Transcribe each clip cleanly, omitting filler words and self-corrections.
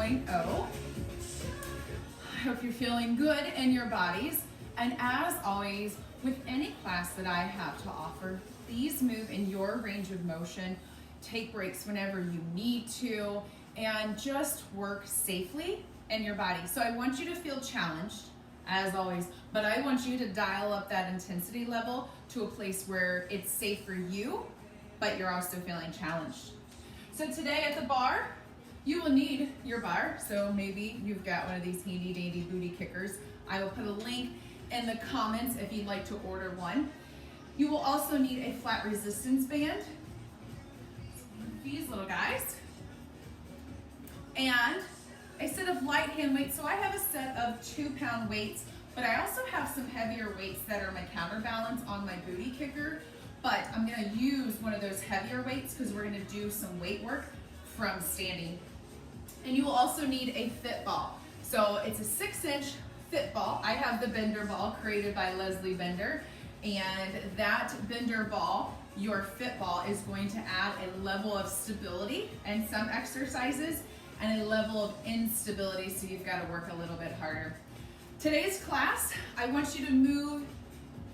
2.0. I hope you're feeling good in your bodies. And as always, with any class that I have to offer, please move in your range of motion, take breaks whenever you need to, and just work safely in your body. So I want you to feel challenged, as always, but I want you to dial up that intensity level to a place where it's safe for you, but you're also feeling challenged. So today at the bar, you will need your bar. So maybe you've got one of these handy dandy booty kickers. I will put a link in the comments if you'd like to order one. You will also need a flat resistance band. These little guys. And a set of light hand weights. So I have a set of 2-pound weights, but I also have some heavier weights that are my counterbalance on my booty kicker. But I'm gonna use one of those heavier weights because we're gonna do some weight work from standing. And you will also need a fit ball. So it's a 6-inch fit ball. I have the Bender ball created by Leslie Bender. And that Bender ball, your fit ball, is going to add a level of stability in some exercises and a level of instability, so you've got to work a little bit harder. Today's class, I want you to move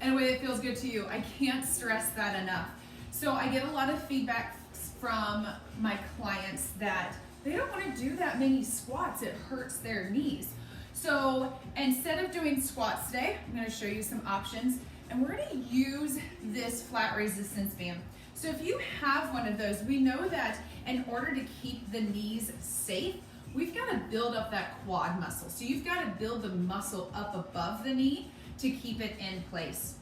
in a way that feels good to you. I can't stress that enough. So I get a lot of feedback from my clients that they don't want to do that many squats. It hurts their knees. So instead of doing squats today, I'm going to show you some options, and we're going to use this flat resistance band. So if you have one of those, we know that in order to keep the knees safe, we've got to build up that quad muscle. So you've got to build the muscle up above the knee to keep it in place.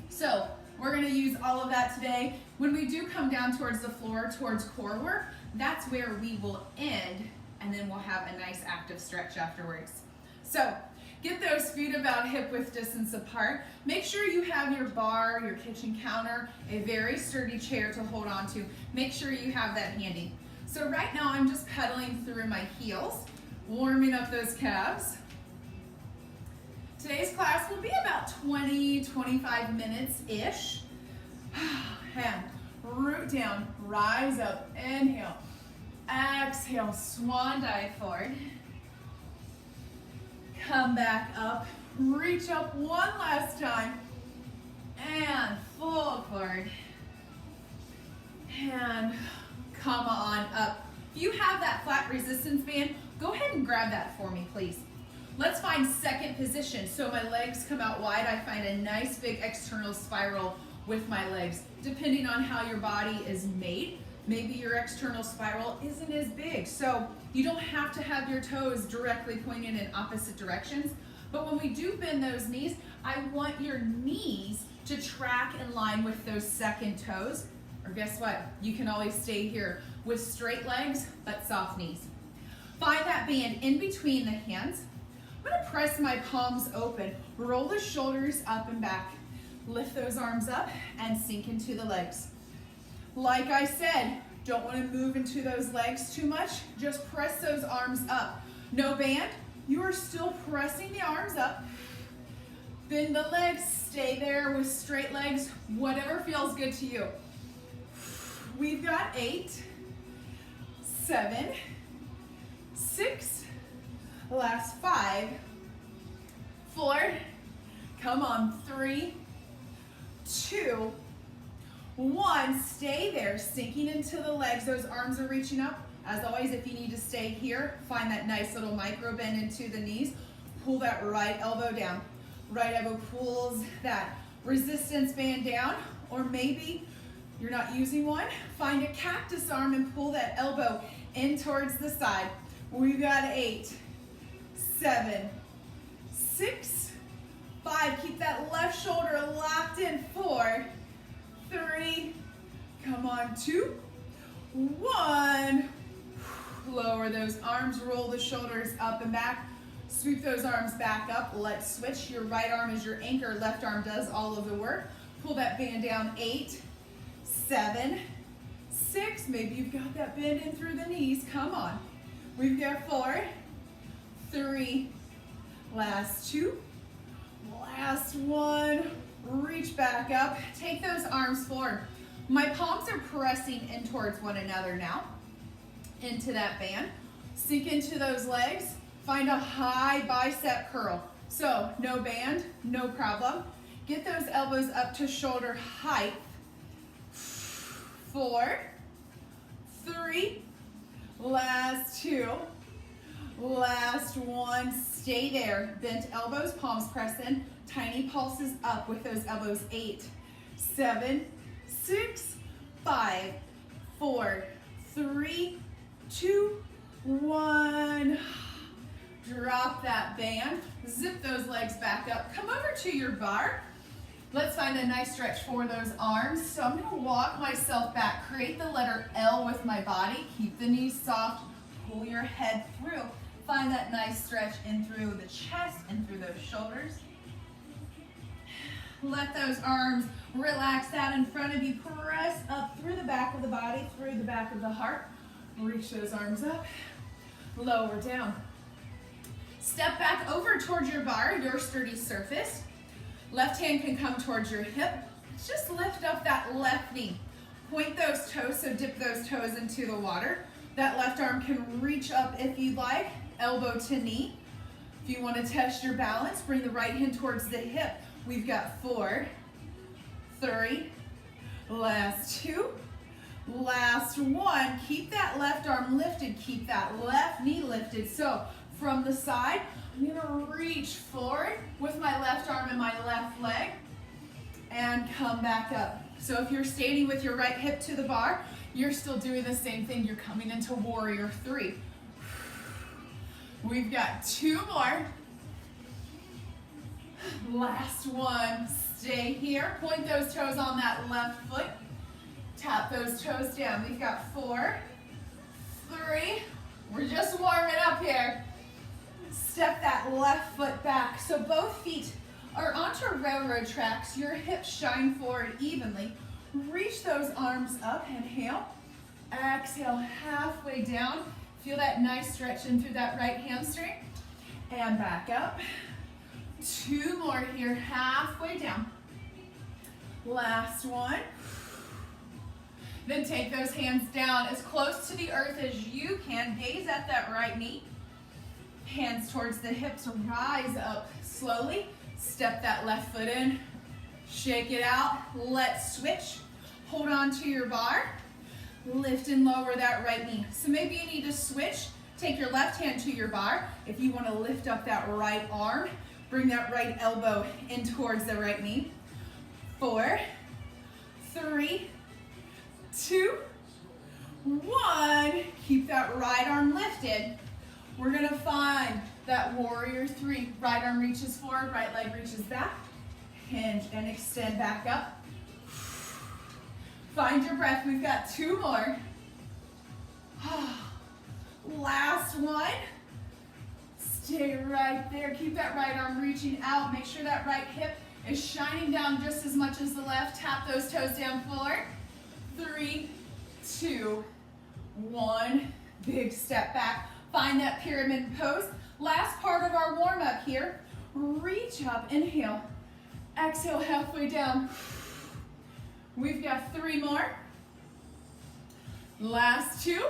So we're going to use all of that today. When we do come down towards the floor, towards core work, that's where we will end, and then we'll have a nice active stretch afterwards. So get those feet about hip width distance apart. Make sure you have your bar, your kitchen counter, a very sturdy chair to hold on to. Make sure you have that handy. So right now I'm just pedaling through my heels, warming up those calves. Today's class will be about 20-25 minutes-ish. And root down, rise up, inhale, exhale, swan dive forward. Come back up, reach up one last time, and fold forward, and come on up. If you have that flat resistance band, go ahead and grab that for me, please. Let's find second position. So my legs come out wide. I find a nice big external spiral with my legs. Depending on how your body is made, maybe your external spiral isn't as big. So you don't have to have your toes directly pointing in opposite directions. But when we do bend those knees, I want your knees to track in line with those second toes. Or guess what? You can always stay here with straight legs, but soft knees. Find that band in between the hands. I'm gonna press my palms open, roll the shoulders up and back. Lift those arms up and sink into the legs. Like I said, don't want to move into those legs too much. Just press those arms up. No band. You are still pressing the arms up. Bend the legs. Stay there with straight legs. Whatever feels good to you. We've got 8, 7, 6, last 5, 4, come on, 3, 2, 1, stay there, sinking into the legs. Those arms are reaching up. As always, if you need to stay here, find that nice little micro bend into the knees. Pull that right elbow down. Right elbow pulls that resistance band down, or maybe you're not using one. Find a cactus arm and pull that elbow in towards the side. We've got 8, 7, 6, 5. Keep that left shoulder locked in. 4, 3, come on, 2, 1. Lower those arms, roll the shoulders up and back. Sweep those arms back up. Let's switch. Your right arm is your anchor. Left arm does all of the work. Pull that band down. 8, 7, 6. Maybe you've got that bend in through the knees. Come on. We've got 4, 3, last 2, last 1. Reach back up. Take those arms forward. My palms are pressing in towards one another now, into that band. Sink into those legs. Find a high bicep curl. So no band, no problem. Get those elbows up to shoulder height. 4, 3, last 2, last 1. Stay there. Bent elbows, palms press in. Tiny pulses up with those elbows. 8, 7, 6, 5, 4, 3, 2, 1. Drop that band. Zip those legs back up. Come over to your bar. Let's find a nice stretch for those arms. So I'm gonna walk myself back. Create the letter L with my body. Keep the knees soft. Pull your head through. Find that nice stretch in through the chest and through those shoulders. Let those arms relax out in front of you. Press up through the back of the body, through the back of the heart. Reach those arms up. Lower down. Step back over towards your bar, your sturdy surface. Left hand can come towards your hip. Just lift up that left knee. Point those toes, so dip those toes into the water. That left arm can reach up if you'd like, elbow to knee. If you want to test your balance, bring the right hand towards the hip. We've got 4, 3, last 2, last 1. Keep that left arm lifted, keep that left knee lifted. So from the side, I'm gonna reach forward with my left arm and my left leg and come back up. So if you're standing with your right hip to the bar, you're still doing the same thing. You're coming into warrior 3. We've got 2 more. Last 1. Stay here. Point those toes on that left foot. Tap those toes down. We've got 4, 3. We're just warming up here. Step that left foot back. So both feet are onto railroad tracks. Your hips shine forward evenly. Reach those arms up. Inhale. Exhale halfway down. Feel that nice stretch in through that right hamstring. And back up. 2 more here, halfway down. Last 1. Then take those hands down as close to the earth as you can. Gaze at that right knee. Hands towards the hips, rise up slowly. Step that left foot in. Shake it out. Let's switch. Hold on to your bar. Lift and lower that right knee. So maybe you need to switch. Take your left hand to your bar. If you want to lift up that right arm, bring that right elbow in towards the right knee. 4, 3, 2, 1. Keep that right arm lifted. We're gonna find that warrior 3. Right arm reaches forward, right leg reaches back. Hinge and extend back up. Find your breath. We've got 2 more. Last 1. Stay right there. Keep that right arm reaching out. Make sure that right hip is shining down just as much as the left. Tap those toes down forward. 3, 2, 1. Big step back. Find that pyramid pose. Last part of our warm-up here. Reach up, inhale. Exhale halfway down. We've got 3 more. Last 2.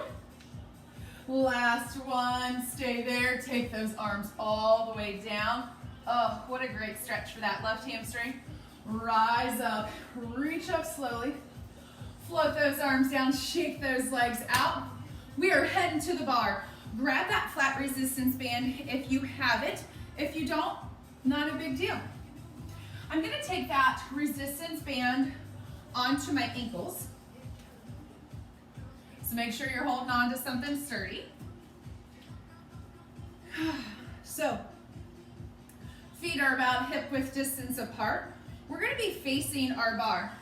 Last 1. Stay there. Take those arms all the way down. Oh, what a great stretch for that left hamstring. Rise up. Reach up slowly. Float those arms down. Shake those legs out. We are heading to the bar. Grab that flat resistance band if you have it. If you don't, not a big deal. I'm gonna take that resistance band onto my ankles. So make sure you're holding on to something sturdy. So, feet are about hip width distance apart. We're gonna be facing our bar.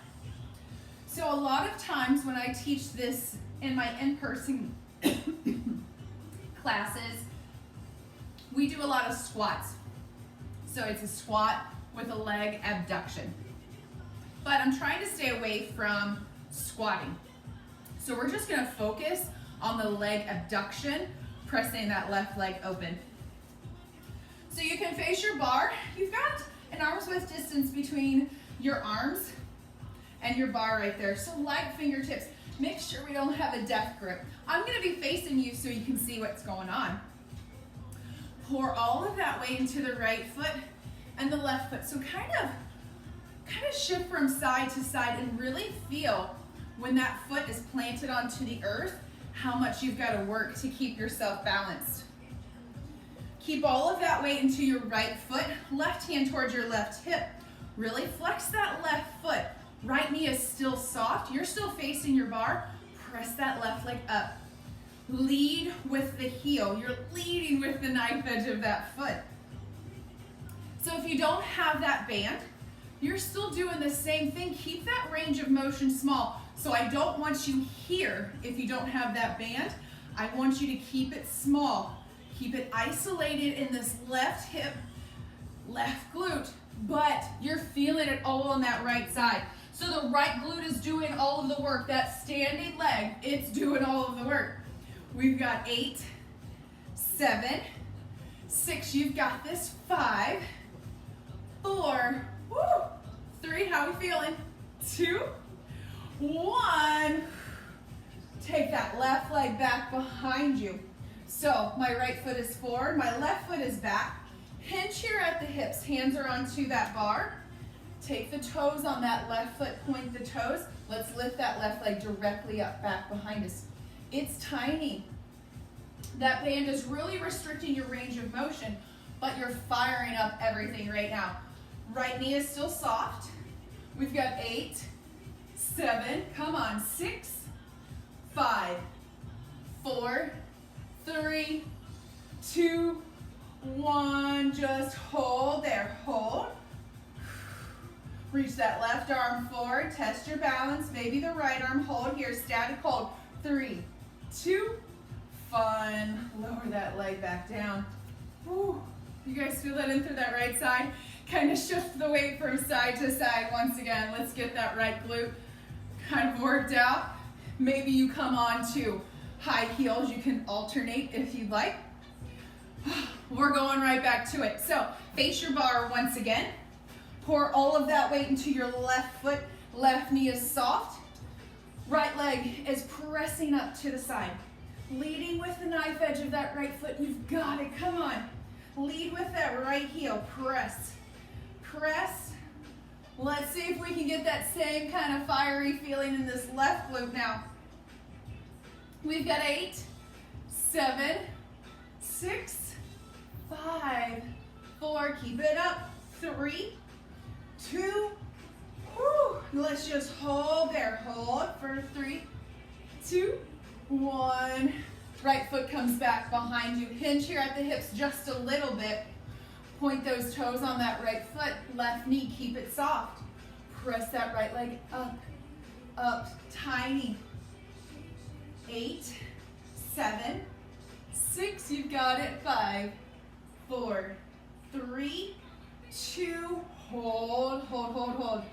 So a lot of times when I teach this in my in-person classes, we do a lot of squats. So it's a squat with a leg abduction. But I'm trying to stay away from squatting. So we're just gonna focus on the leg abduction, pressing that left leg open. So you can face your bar. You've got an arm's width distance between your arms and your bar right there. So light fingertips. Make sure we don't have a death grip. I'm gonna be facing you so you can see what's going on. Pour all of that weight into the right foot and the left foot. So kind of shift from side to side and really feel when that foot is planted onto the earth, how much you've got to work to keep yourself balanced. Keep all of that weight into your right foot, left hand towards your left hip. Really flex that left foot. Right knee is still soft. You're still facing your bar. Press that left leg up. Lead with the heel. You're leading with the knife edge of that foot. So if you don't have that band, you're still doing the same thing. Keep that range of motion small. So I don't want you here if you don't have that band. I want you to keep it small. Keep it isolated in this left hip, left glute, but you're feeling it all on that right side. So the right glute is doing all of the work. That standing leg, it's doing all of the work. We've got 8, 7, 6, you've got this, 5, 4, 3, how are we feeling? 2, 1. Take that left leg back behind you. So my right foot is forward, my left foot is back. Hinge here at the hips, hands are onto that bar. Take the toes on that left foot, point the toes. Let's lift that left leg directly up, back behind us. It's tiny. That band is really restricting your range of motion, but you're firing up everything right now. Right knee is still soft. We've got 8, 7, come on, 6, 5, 4, 3, 2, 1. Just hold there, hold. Reach that left arm forward, test your balance, maybe the right arm, hold here, static hold. 3, 2, fun. Lower that leg back down. Whew. You guys feel that in through that right side? Kind of shift the weight from side to side once again. Let's get that right glute kind of worked out. Maybe you come on to high heels. You can alternate if you'd like. We're going right back to it. So face your bar once again. Pour all of that weight into your left foot. Left knee is soft. Right leg is pressing up to the side. Leading with the knife edge of that right foot. You've got it. Come on. Lead with that right heel. Press. Press. Let's see if we can get that same kind of fiery feeling in this left glute now. We've got 8, 7, 6, 5, 4. Keep it up. 3, 2, whew. Let's just hold there. Hold for 3, 2, 1. Right foot comes back behind you. Hinge here at the hips just a little bit. Point those toes on that right foot. Left knee, keep it soft. Press that right leg up, up, tiny. 8, 7, 6, you've got it. 5, 4, 3, 2, hold, hold, hold, hold.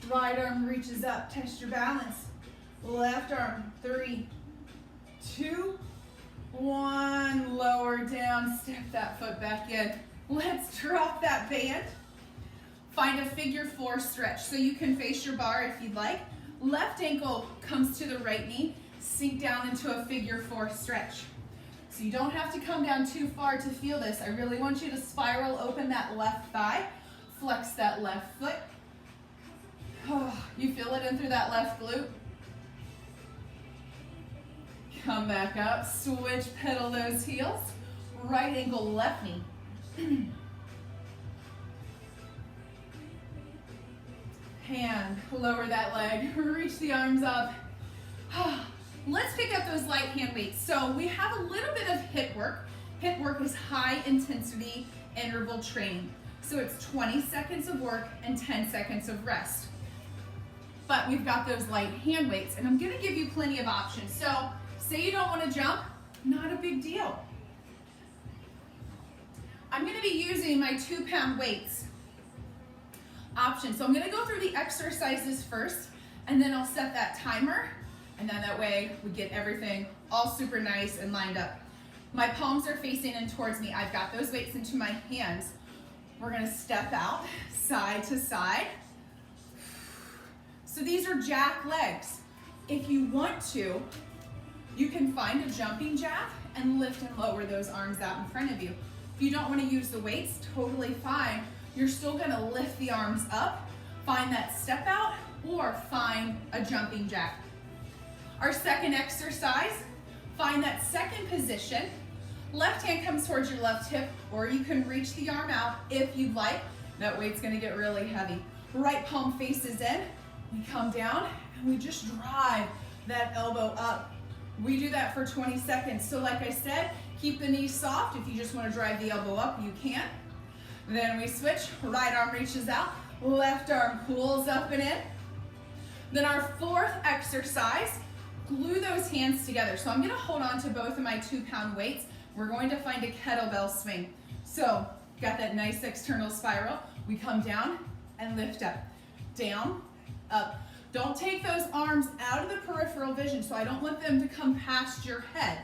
Right arm reaches up, test your balance. Left arm, 3, 2, 1, lower down, step that foot back in. Let's drop that band. Find a figure 4 stretch. So you can face your bar if you'd like. Left ankle comes to the right knee, sink down into a figure 4 stretch. So you don't have to come down too far to feel this. I really want you to spiral open that left thigh, flex that left foot. Oh, you feel it in through that left glute. Come back up, switch, pedal those heels. Right ankle, left knee. Hand, lower that leg, reach the arms up. Let's pick up those light hand weights. So we have a little bit of hip work. Hip work is high intensity interval training. So it's 20 seconds of work and 10 seconds of rest. But we've got those light hand weights, and I'm gonna give you plenty of options. So say you don't wanna jump, not a big deal. I'm gonna be using my 2-pound weights option. So I'm gonna go through the exercises first, and then I'll set that timer, and then that way we get everything all super nice and lined up. My palms are facing in towards me. I've got those weights into my hands. We're gonna step out, side to side. So these are jack legs. If you want to, you can find a jumping jack and lift and lower those arms out in front of you. If you don't want to use the weights, totally fine. You're still going to lift the arms up, find that step out, or find a jumping jack. Our second exercise, find that second position. Left hand comes towards your left hip, or you can reach the arm out if you'd like. That weight's going to get really heavy. Right palm faces in. We come down and we just drive that elbow up. We do that for 20 seconds. So like I said, keep the knees soft. If you just want to drive the elbow up, you can. Then we switch. Right arm reaches out. Left arm pulls up and in. Then our fourth exercise, glue those hands together. So I'm going to hold on to both of my 2-pound weights. We're going to find a kettlebell swing. So got that nice external spiral. We come down and lift up. Down, up. Don't take those arms out of the peripheral vision, so I don't want them to come past your head.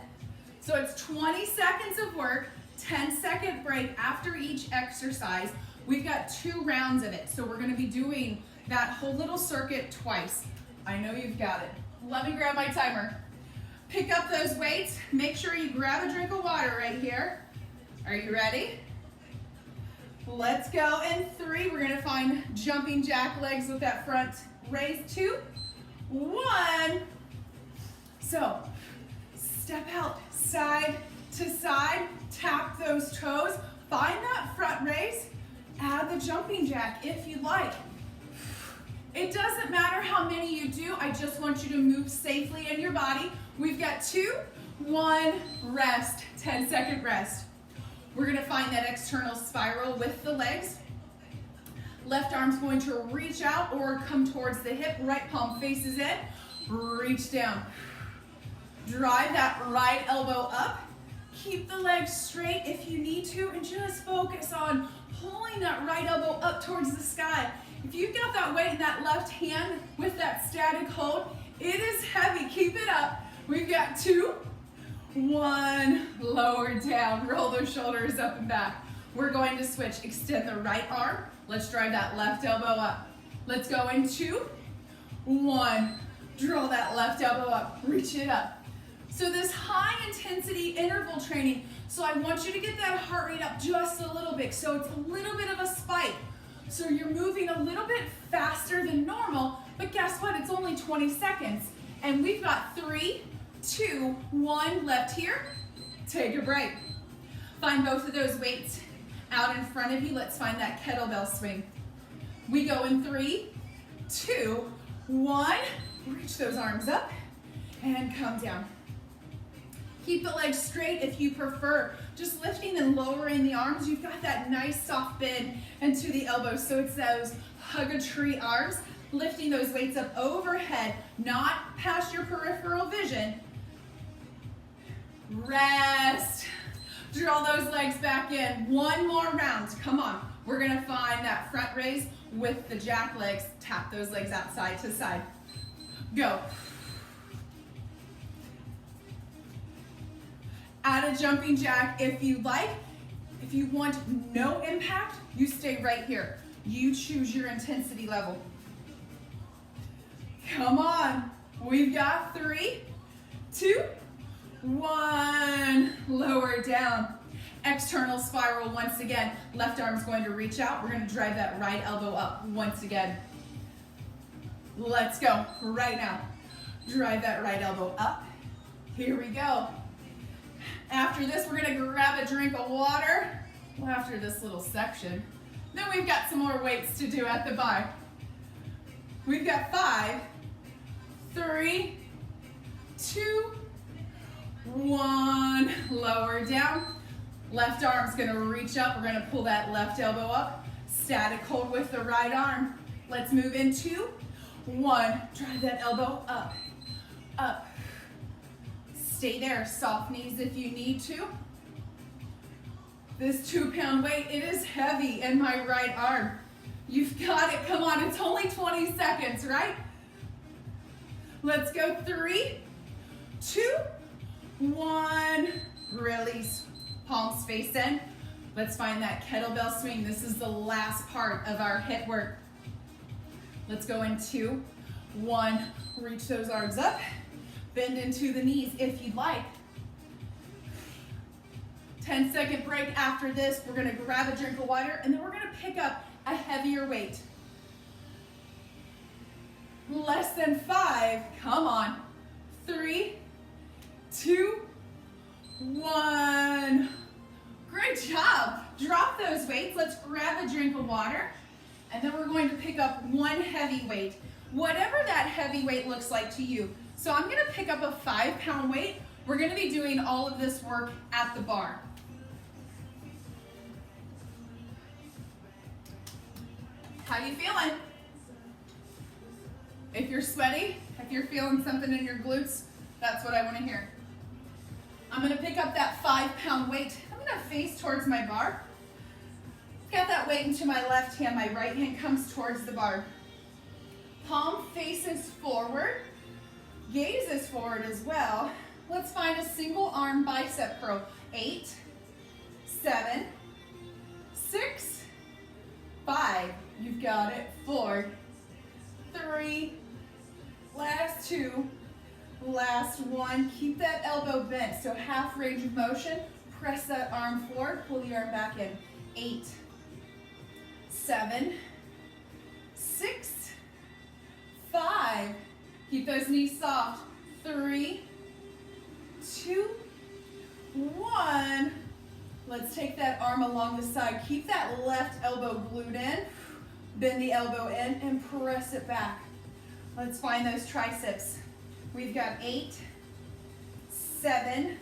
So it's 20 seconds of work, 10-second break after each exercise. We've got 2 rounds of it, so we're going to be doing that whole little circuit twice. I know you've got it. Let me grab my timer. Pick up those weights. Make sure you grab a drink of water right here. Are you ready? Let's go in 3. We're going to find jumping jack legs with that front raise. 2, 1. So step out side to side, tap those toes, find that front raise, add the jumping jack if you like. It doesn't matter how many you do, I just want you to move safely in your body. We've got 2, 1, rest, 10-second rest. We're going to find that external spiral with the legs. Left arm's going to reach out or come towards the hip. Right palm faces in. Reach down. Drive that right elbow up. Keep the legs straight if you need to, and just focus on pulling that right elbow up towards the sky. If you've got that weight in that left hand with that static hold, it is heavy. Keep it up. We've got 2, 1, lower down, roll those shoulders up and back. We're going to switch, extend the right arm. Let's drive that left elbow up. Let's go in 2, 1, draw that left elbow up, reach it up. So this high intensity interval training, so I want you to get that heart rate up just a little bit, so it's a little bit of a spike. So you're moving a little bit faster than normal, but guess what? It's only 20 seconds. And we've got 3, 2, 1 left here. Take a break. Find both of those weights out in front of you. Let's find that kettlebell swing. We go in 3, 2, 1. Reach those arms up and come down. Keep the legs straight if you prefer. Just lifting and lowering the arms. You've got that nice soft bend into the elbows. So it's those hug-a-tree arms. Lifting those weights up overhead, not past your peripheral vision. Rest. Draw those legs back in. 1 more round. Come on. We're going to find that front raise with the jack legs. Tap those legs out side to side. Go. Add a jumping jack if you like. If you want no impact, you stay right here. You choose your intensity level. Come on. We've got 3, 2, 1. Lower down. External spiral once again. Left arm's going to reach out. We're going to drive that right elbow up once again. Let's go. Right now. Drive that right elbow up. Here we go. After this, we're going to grab a drink of water. Well, after this little section. Then we've got some more weights to do at the bar. We've got 5, 3, 2, 1. Lower down. Left arm's going to reach up. We're going to pull that left elbow up. Static hold with the right arm. Let's move in 2, 1. Drive that elbow up, up. Stay there. Soft knees if you need to. This 2-pound weight, it is heavy in my right arm. You've got it. Come on. It's only 20 seconds, right? Let's go. 3, 2, 1. Release. Palms face in. Let's find that kettlebell swing. This is the last part of our hip work. Let's go in 2, 1. Reach those arms up. Bend into the knees if you'd like. 10-second break after this. We're gonna grab a drink of water and then we're gonna pick up a heavier weight. Less than 5, come on. 3, 2, 1. Great job. Drop those weights. Let's grab a drink of water and then we're going to pick up one heavy weight. Whatever that heavy weight looks like to you. So I'm gonna pick up a 5-pound weight. We're gonna be doing all of this work at the bar. How you feeling? If you're sweaty, if you're feeling something in your glutes, that's what I want to hear. I'm going to pick up that 5-pound weight. I'm going to face towards my bar. Get that weight into my left hand. My right hand comes towards the bar. Palm faces forward. Gaze is forward as well. Let's find a single arm bicep curl. 8, 7, 6, 5. You've got it. 4, 3, last 2, last 1. Keep that elbow bent, so half range of motion. Press that arm forward, pull the arm back in. 8, 7, 6, 5. Keep those knees soft. 3, 2, 1. Let's take that arm along the side. Keep that left elbow glued in. Bend the elbow in and press it back. Let's find those triceps. We've got 8, 7,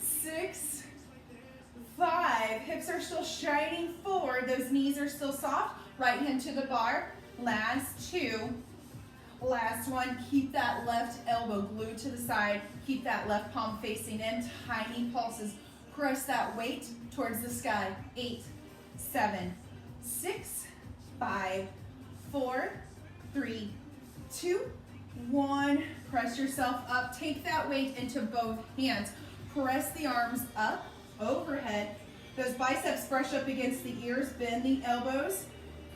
6, 5. Hips are still shining forward. Those knees are still soft. Right hand to the bar. Last 2. Last 1. Keep that left elbow glued to the side. Keep that left palm facing in. Tiny pulses. Press that weight towards the sky. 8, 7, 6, 5, 4, 3, 2, 1. Press yourself up. Take that weight into both hands. Press the arms up, overhead. Those biceps brush up against the ears. Bend the elbows.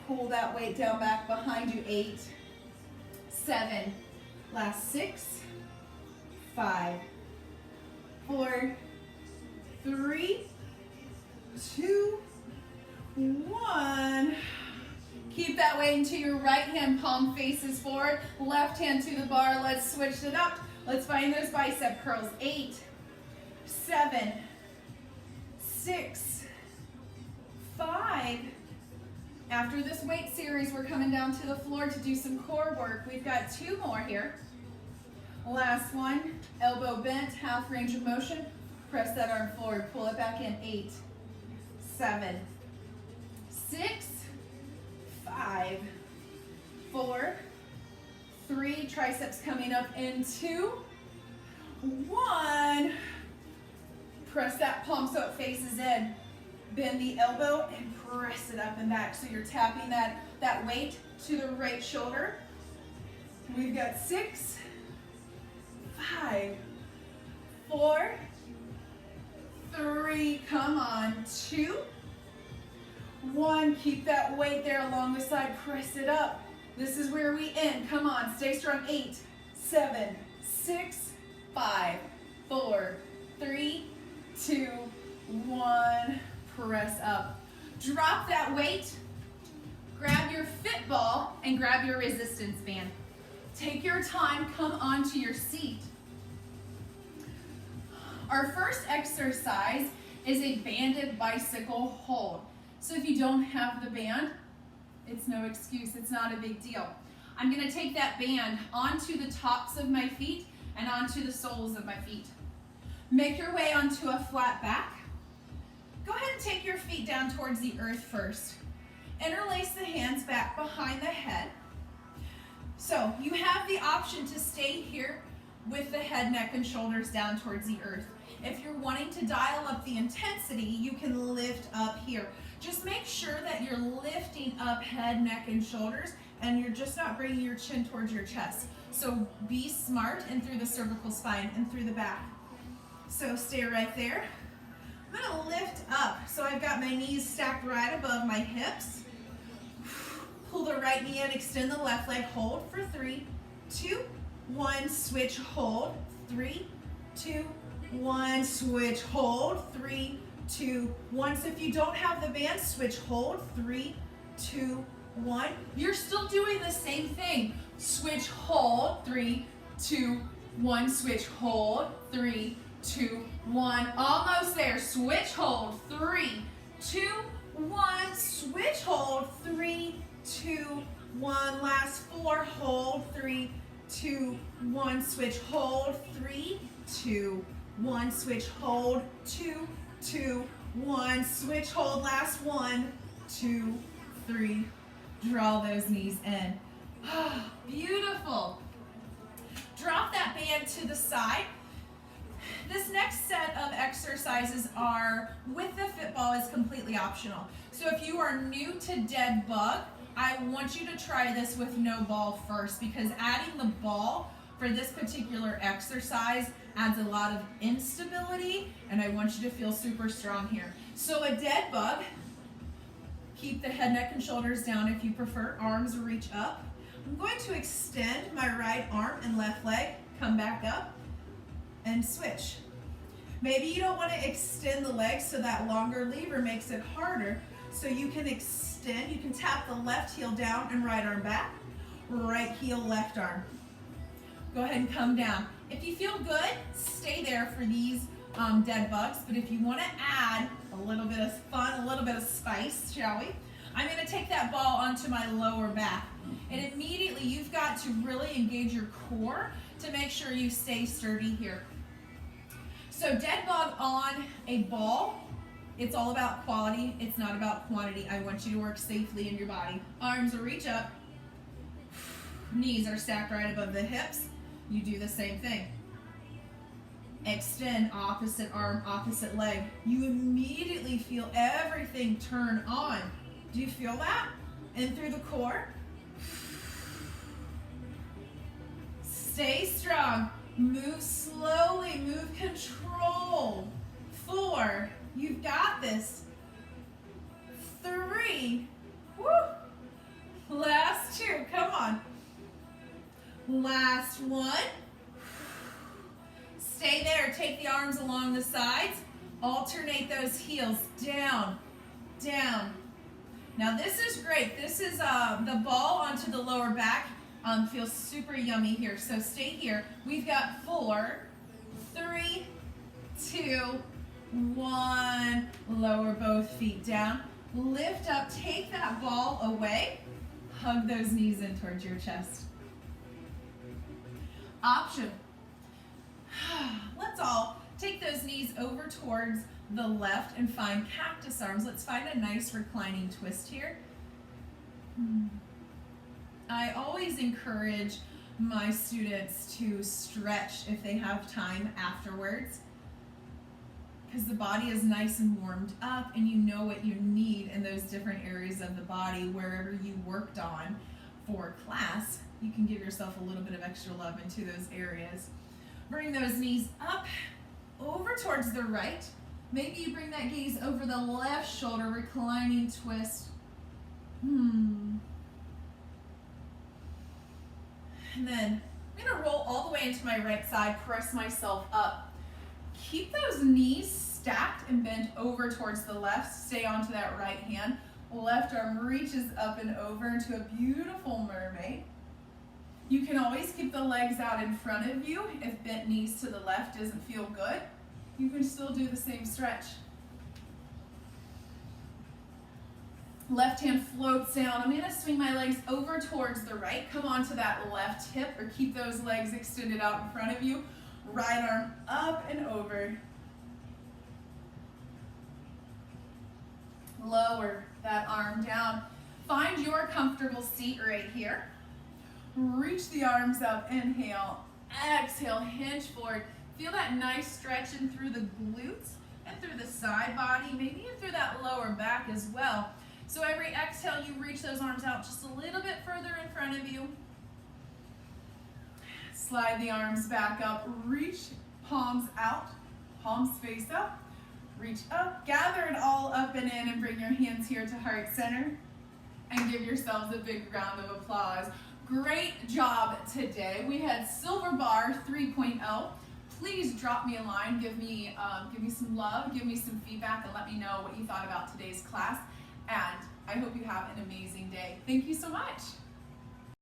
Pull that weight down back behind you. 8, 7, last 6, 5, 4, 3, 2, 1. Keep that weight into your right hand, palm faces forward, left hand to the bar. Let's switch it up. Let's find those bicep curls. 8, 7, 6, 5. After this weight series, we're coming down to the floor to do some core work. We've got 2 more here. Last 1, elbow bent, half range of motion. Press that arm forward, pull it back in. 8, 7, 6, 5, 4, 3, triceps coming up in 2, 1. Press that palm so it faces in. Bend the elbow and press it up and back. So you're tapping that weight to the right shoulder. We've got 6, 5, 4, 3, come on, 2, 1. Keep that weight there along the side. Press it up. This is where we end. Come on, stay strong. 8, 7, 6, 5, 4, 3, 2, 1. Press up. Drop that weight. Grab your fit ball and grab your resistance band. Take your time. Come onto your seat. Our first exercise is a banded bicycle hold. So if you don't have the band, it's no excuse. It's not a big deal. I'm going to take that band onto the tops of my feet and onto the soles of my feet. Make your way onto a flat back. Go ahead and take your feet down towards the earth first. Interlace the hands back behind the head. So you have the option to stay here with the head, neck, and shoulders down towards the earth. If you're wanting to dial up the intensity, you can lift up here. Just make sure that you're lifting up head, neck, and shoulders, and you're just not bringing your chin towards your chest. So be smart and through the cervical spine and through the back. So stay right there. I'm gonna lift up. So I've got my knees stacked right above my hips. Pull the right knee in, extend the left leg, hold for 3, 2, 1, switch, hold, 3, 2, 1, switch, hold, 3, 2, 1. So if you don't have the band, switch, hold, 3, 2, 1. You're still doing the same thing. Switch, hold, 3, 2, 1, switch, hold, 3, 2, 1. Almost there. Switch, hold, 3, 2, 1. Switch, hold, 3, 2, 1. Last 4, hold, 3, 2, 1. Switch, hold, 3, 2, 1. Switch, hold, 2, 2, 1. Switch, hold, last 1, 2, 3. Draw those knees in. Beautiful. Drop that band to the side. This next set of exercises are with the fit ball is completely optional. So if you are new to dead bug, I want you to try this with no ball first, because adding the ball for this particular exercise adds a lot of instability, and I want you to feel super strong here. So a dead bug, keep the head, neck, and shoulders down if you prefer. Arms reach up. I'm going to extend my right arm and left leg, come back up, and switch. Maybe you don't want to extend the legs, so that longer lever makes it harder. So you can extend, you can tap the left heel down and right arm back, right heel, left arm. Go ahead and come down. If you feel good, stay there for these dead bugs, but if you want to add a little bit of fun, a little bit of spice, shall we? I'm going to take that ball onto my lower back, and immediately you've got to really engage your core to make sure you stay sturdy here. So dead bug on a ball, it's all about quality, it's not about quantity. I want you to work safely in your body. Arms reach up, knees are stacked right above the hips. You do the same thing. Extend, opposite arm, opposite leg. You immediately feel everything turn on. Do you feel that? In through the core. Stay strong. Move slowly, move controlled. 4, you've got this. 3, woo. Last 2, come on. Last 1. Stay there, take the arms along the sides. Alternate those heels, down, down. Now this is great. This is the ball onto the lower back. Feels super yummy here, so stay here. We've got 4, 3, 2, 1. Lower both feet down. Lift up, take that ball away. Hug those knees in towards your chest. Option. Let's all take those knees over towards the left and find cactus arms. Let's find a nice reclining twist here. I always encourage my students to stretch if they have time afterwards, because the body is nice and warmed up and you know what you need in those different areas of the body. Wherever you worked on for class, you can give yourself a little bit of extra love into those areas. Bring those knees up, over towards the right. Maybe you bring that gaze over the left shoulder, reclining twist. And then I'm gonna roll all the way into my right side, press myself up. Keep those knees stacked and bent over towards the left. Stay onto that right hand. Left arm reaches up and over into a beautiful mermaid. You can always keep the legs out in front of you. If bent knees to the left doesn't feel good, you can still do the same stretch. Left hand floats down. I'm gonna swing my legs over towards the right. Come onto that left hip, or keep those legs extended out in front of you. Right arm up and over. Lower that arm down. Find your comfortable seat right here. Reach the arms up, inhale, exhale, hinge forward. Feel that nice stretch in through the glutes and through the side body, maybe even through that lower back as well. So every exhale, you reach those arms out just a little bit further in front of you. Slide the arms back up, reach palms out, palms face up, reach up, gather it all up and in, and bring your hands here to heart center. and give yourselves a big round of applause. Great job today. We had Silver Bar 3.0. Please drop me a line, give me some love, give me some feedback, and let me know what you thought about today's class. And I hope you have an amazing day. Thank you so much.